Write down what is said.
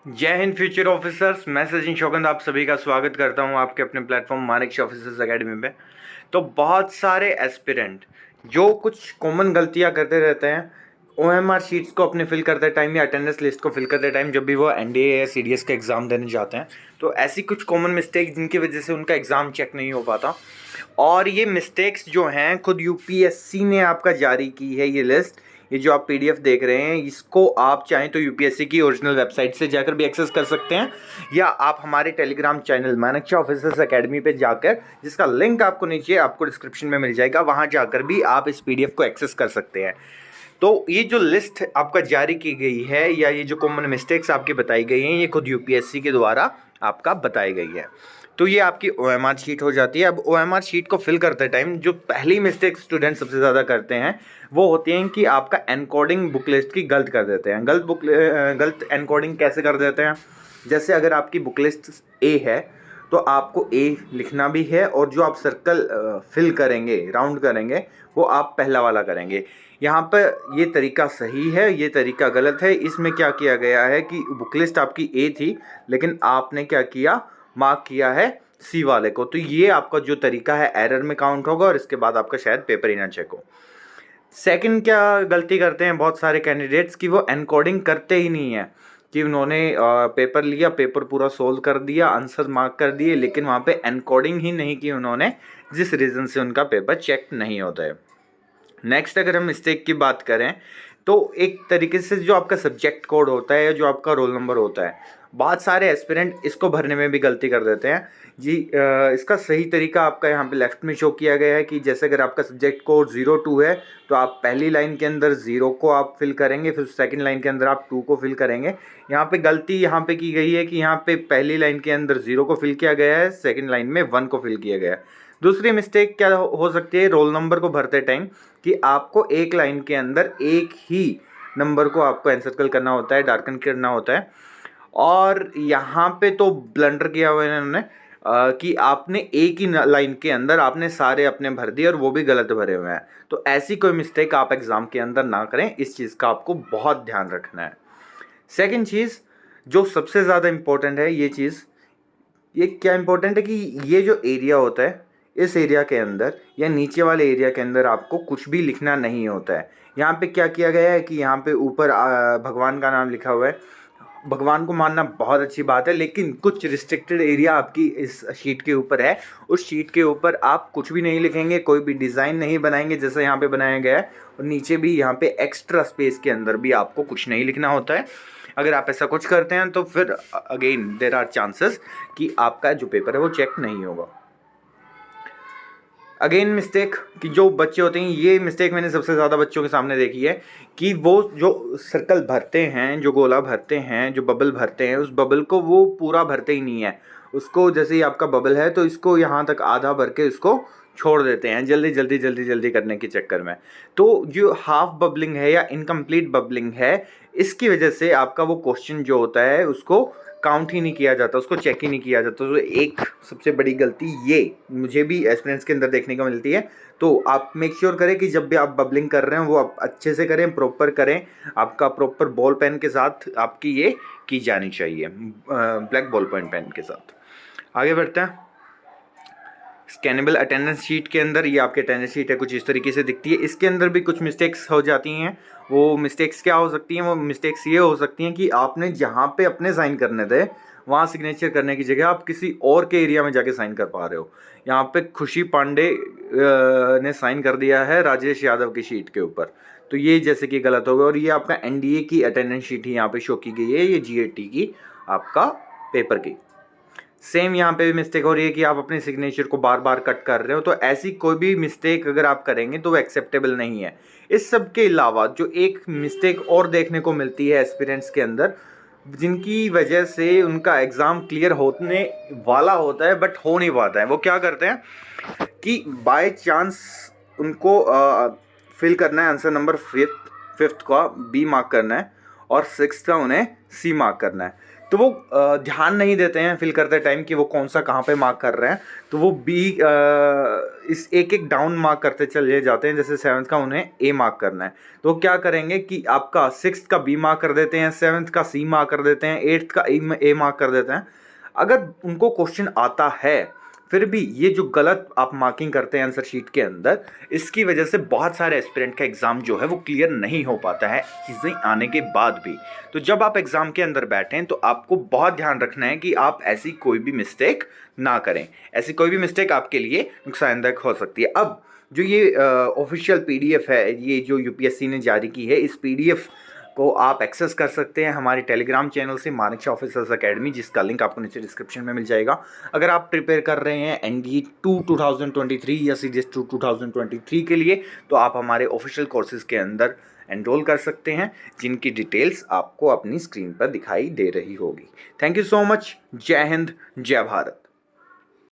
जय Hind future officers. मैं सचिन शौकंद आप सभी का स्वागत करता हूं आपके अपने प्लेटफॉर्म मानिक ऑफिसर्स एकेडमी पे। तो बहुत सारे एस्पिरेंट जो कुछ कॉमन गलतियां करते रहते हैं ओएमआर शीट्स को अपने फिल करते टाइम या अटेंडेंस लिस्ट को फिल करते टाइम जब भी वो एनडीए या सीडीएस का एग्ज़ाम देने जाते हैं, तो ऐसी कुछ कॉमन मिस्टेक जिनकी वजह से उनका एग्ज़ाम चेक नहीं हो पाता। और ये मिस्टेक्स जो हैं खुद यूपीएससी ने आपका जारी की है ये लिस्ट। ये जो आप पीडीएफ देख रहे हैं इसको आप चाहें तो यूपीएससी की ओरिजिनल वेबसाइट से जाकर भी एक्सेस कर सकते हैं, या आप हमारे टेलीग्राम चैनल मानक ऑफिसर्स एकेडमी पे जाकर, जिसका लिंक आपको नीचे आपको डिस्क्रिप्शन में मिल जाएगा, वहां जाकर भी आप इस पीडीएफ को एक्सेस कर सकते हैं। तो ये जो लिस्ट आपका जारी की गई है या ये जो कॉमन मिस्टेक्स आपकी बताई गई हैं ये खुद यूपीएससी के द्वारा आपका बताई गई है। तो ये आपकी ओएमआर शीट हो जाती है। अब ओएमआर शीट को फिल करते टाइम जो पहली मिस्टेक स्टूडेंट सबसे ज़्यादा करते हैं वो होती हैं कि आपका एनकोडिंग बुक लिस्ट की गलत कर देते हैं। गलत एनकोडिंग कैसे कर देते हैं? जैसे अगर आपकी बुक लिस्ट ए है तो आपको ए लिखना भी है, और जो आप सर्कल फिल करेंगे, राउंड करेंगे, वो आप पहला वाला करेंगे। यहाँ पर ये तरीका सही है, ये तरीका गलत है। इसमें क्या किया गया है कि बुक लिस्ट आपकी ए थी लेकिन आपने क्या किया, मार्क किया है सी वाले को। तो ये आपका जो तरीका है एरर में काउंट होगा और इसके बाद आपका शायद पेपर ही ना चेक हो। सेकंड क्या गलती करते हैं बहुत सारे कैंडिडेट्स कि वो एनकोडिंग करते ही नहीं है, कि उन्होंने पेपर लिया, पेपर पूरा सोल्व कर दिया, आंसर मार्क कर दिए, लेकिन वहाँ पे एनकोडिंग ही नहीं की उन्होंने, जिस रीज़न से उनका पेपर चेक नहीं होता है। नेक्स्ट अगर हम मिस्टेक की बात करें तो एक तरीके से जो आपका सब्जेक्ट कोड होता है या जो आपका रोल नंबर होता है, बहुत सारे एस्पिरेंट इसको भरने में भी गलती कर देते हैं जी। इसका सही तरीका आपका यहाँ पे लेफ्ट में शो किया गया है कि जैसे अगर आपका सब्जेक्ट कोड 02 है तो आप पहली लाइन के अंदर 0 को आप फिल करेंगे, फिर सेकंड लाइन के अंदर आप 2 को फिल करेंगे। यहाँ पे गलती यहाँ पे की गई है कि यहाँ पे पहली लाइन के अंदर 0 को फिल किया गया है, सेकंड लाइन में 1 को फिल किया गया है। दूसरी मिस्टेक क्या हो सकती है रोल नंबर को भरते टाइम, कि आपको एक लाइन के अंदर एक ही नंबर को आपको एनसर्कल करना होता है, डार्कन करना होता है। और यहाँ पे तो ब्लंडर किया हुआ है इन्होंने कि आपने एक ही लाइन के अंदर आपने सारे अपने भर दिए और वो भी गलत भरे हुए हैं। तो ऐसी कोई मिस्टेक आप एग्ज़ाम के अंदर ना करें, इस चीज़ का आपको बहुत ध्यान रखना है। सेकंड चीज़ जो सबसे ज़्यादा इम्पोर्टेंट है, ये क्या इम्पोर्टेंट है कि ये जो एरिया होता है, इस एरिया के अंदर या नीचे वाले एरिया के अंदर आपको कुछ भी लिखना नहीं होता है। यहाँ पे क्या किया गया है कि यहाँ पे ऊपर भगवान का नाम लिखा हुआ है। भगवान को मानना बहुत अच्छी बात है, लेकिन कुछ रिस्ट्रिक्टेड एरिया आपकी इस शीट के ऊपर है, उस शीट के ऊपर आप कुछ भी नहीं लिखेंगे, कोई भी डिज़ाइन नहीं बनाएंगे जैसे यहाँ पे बनाया गया है, और नीचे भी यहाँ पे एक्स्ट्रा स्पेस के अंदर भी आपको कुछ नहीं लिखना होता है। अगर आप ऐसा कुछ करते हैं तो फिर अगेन देयर आर चांसेस कि आपका जो पेपर है वो चेक नहीं होगा। अगेन मिस्टेक कि जो बच्चे होते हैं, ये मिस्टेक मैंने सबसे ज़्यादा बच्चों के सामने देखी है कि वो जो सर्कल भरते हैं, जो गोला भरते हैं, जो बबल भरते हैं, उस बबल को वो पूरा भरते ही नहीं है। उसको जैसे ही आपका बबल है तो इसको यहाँ तक आधा भर के इसको छोड़ देते हैं जल्दी करने के चक्कर में। तो जो हाफ बबलिंग है या इनकम्प्लीट बबलिंग है, इसकी वजह से आपका वो क्वेश्चन जो होता है उसको काउंट ही नहीं किया जाता, उसको चेक ही नहीं किया जाता। तो एक सबसे बड़ी गलती ये मुझे भी एस्पिरेंट्स के अंदर देखने को मिलती है। तो आप मेक श्योर करें कि जब भी आप बबलिंग कर रहे हैं वो आप अच्छे से करें, प्रॉपर करें। आपका प्रॉपर बॉल पेन के साथ आपकी ये की जानी चाहिए, ब्लैक बॉल पॉइंट पेन के साथ। आगे बढ़ते हैं। स्कैनेबल अटेंडेंस शीट के अंदर ये आपकी अटेंडेंस शीट है, कुछ इस तरीके से दिखती है। इसके अंदर भी कुछ मिस्टेक्स हो जाती हैं। वो मिस्टेक्स क्या हो सकती हैं? वो मिस्टेक्स ये हो सकती हैं कि आपने जहाँ पे अपने साइन करने थे वहाँ सिग्नेचर करने की जगह आप किसी और के एरिया में जाके साइन कर पा रहे हो। यहाँ पे खुशी पांडे ने साइन कर दिया है राजेश यादव की शीट के ऊपर, तो ये जैसे कि गलत हो गया। और ये आपका एनडीए की अटेंडेंस शीट ही यहाँ पे शो की गई है, ये जीएटी की आपका पेपर की। सेम यहाँ पे भी मिस्टेक हो रही है कि आप अपने सिग्नेचर को बार बार कट कर रहे हो। तो ऐसी कोई भी मिस्टेक अगर आप करेंगे तो वो एक्सेप्टेबल नहीं है। इस सब के अलावा जो एक मिस्टेक और देखने को मिलती है एस्पिरेंट्स के अंदर, जिनकी वजह से उनका एग्ज़ाम क्लियर होने वाला होता है बट हो नहीं पाता है, वो क्या करते हैं कि बाय चांस उनको फिल करना है आंसर नंबर फिफ्थ का बी मार्क करना है और सिक्स्थ का उन्हें सी मार्क करना है। तो वो ध्यान नहीं देते हैं फिल करते टाइम कि वो कौन सा कहाँ पे मार्क कर रहे हैं, तो वो बी इस एक एक डाउन मार्क करते चले जाते हैं। जैसे 7th का उन्हें ए मार्क करना है, तो क्या करेंगे कि आपका 6th का बी मार्क कर देते हैं, 7th का सी मार्क कर देते हैं, 8th का ए मार्क कर देते हैं। अगर उनको क्वेश्चन आता है फिर भी ये जो गलत आप मार्किंग करते हैं आंसर शीट के अंदर, इसकी वजह से बहुत सारे एस्पिरेंट का एग्ज़ाम जो है वो क्लियर नहीं हो पाता है चीज़ें आने के बाद भी। तो जब आप एग्ज़ाम के अंदर बैठें तो आपको बहुत ध्यान रखना है कि आप ऐसी कोई भी मिस्टेक ना करें। ऐसी कोई भी मिस्टेक आपके लिए नुकसानदायक हो सकती है। अब जो ये ऑफिशियल पीडीएफ है, ये जो यूपीएससी ने जारी की है, इस पीडीएफ को आप एक्सेस कर सकते हैं हमारे टेलीग्राम चैनल से, मानिक ऑफिसर्स अकेडमी, जिसका लिंक आपको नीचे डिस्क्रिप्शन में मिल जाएगा। अगर आप प्रिपेयर कर रहे हैं एनडीए 2 2023 या सीडीएस 2 2023 के लिए, तो आप हमारे ऑफिशियल कोर्सेज के अंदर एनरोल कर सकते हैं, जिनकी डिटेल्स आपको अपनी स्क्रीन पर दिखाई दे रही होगी। Thank you so much. जय हिंद, जय भारत।